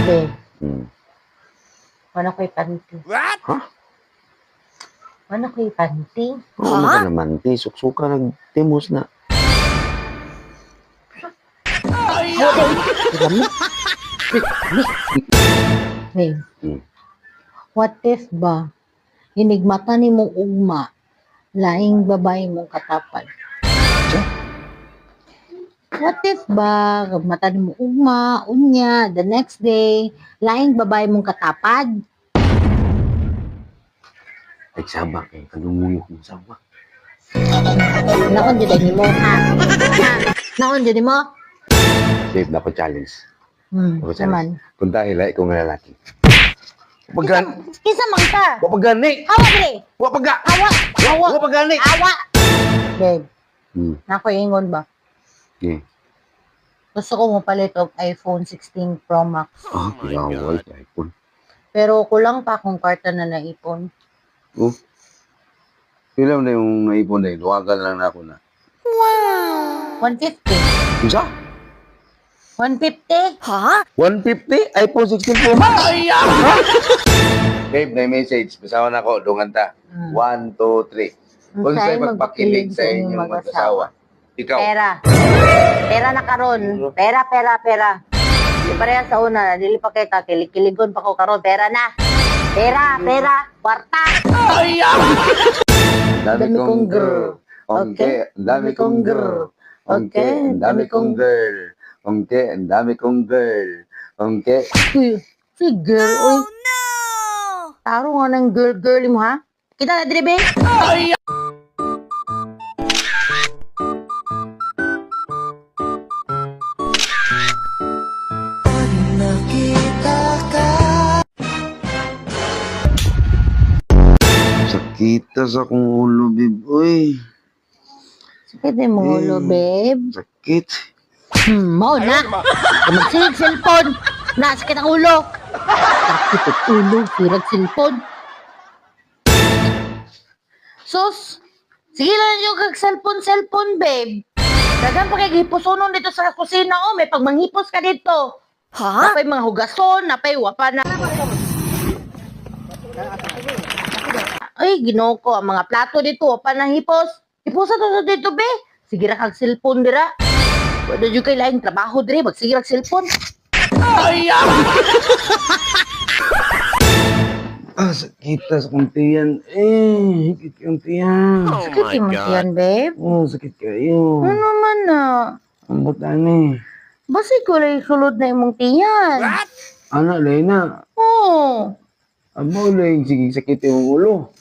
Babe, Hmm. wala ko'y panty. What? Ha? Wala ko'y panty. Oo, ano ka naman, ti. Suksuka nagtimos na. Babe, Hmm. what if ba, hinigmata ni mong ugma, laing babae mong katapad? What if ba, mata ni mong ugma, unya, the next day, laing babae mong katapad? Ay, sabak eh. Kanumuyok mo sabak. Naon dyan ni mo, ha? Ha? Naon dyan ni mo? Babe, dapat challenge. Dapat challenge. Naman. Kung dahil ay, ikaw nga lalaki. Wapagan. Kisa man ka. Wapagani. Hawa, dili. Wapaga. Hawa. Wapagani. Hawa. Babe, Hmm. nakuingon ba? Okay. Gusto ko mo palit og iPhone 16 Pro Max. Ah, kilawal. iPhone. Pero kulang pa akong kwarta na naipon. Oh. Ilam na yung naipon na yun. Luwagan lang na ako na. 150. Isa? 150? 150? iPhone 16 Pro Max? Babe, na message. Basawan ako. Dungan ta. 1, 2, 3. Kung Unsay sa'yo magpakilig sa inyong mag-asawa. Ikaw. Pera. Pera na karon. Pera. Di pareha sa una, dili pa kita kilig-kiligon pa ko karon. Pera na. Pera, kwarta. Ang dami kong girl. Okay, ang dami kong girl. Okay, ang dami kong girl. Okay, ang dami kong girl. Okay. Uy, si girl, uy. Taro nga ng girl mo, ha? Kita na, dribe? Sakita sa kong ulo, babe. Uy, Sakit din mo ulo, babe. sakit. Mao na. Magsilig cellphone. Sakit ang ulo. Sakit ang ulo, sirag cellphone. Sus, sige lang yung kag cellphone, babe. Dagan pa kay hipusunon dito sa kusina, oh. May pagmanghipos ka dito. Ha? Napay mga hugason, napay wapa na. Ay, ginoo ko, ang mga plato dito, wapa na hipos. Hiposa to dito, be. Sige ra kag cellphone dira. Wala dyan kay laing trabaho diri, magsige ra kag cellphone. Ah, sakita sa kong tiyan. Sakit kong tiyan. Sakit mo yan, babe. Oh, sakit kayo. Ano man na? Ang butani. Basi ko lang sulod na imong tiyan. What? Anak, Lena. Oo. Abo, Lena. Sige, sakit yung ulo.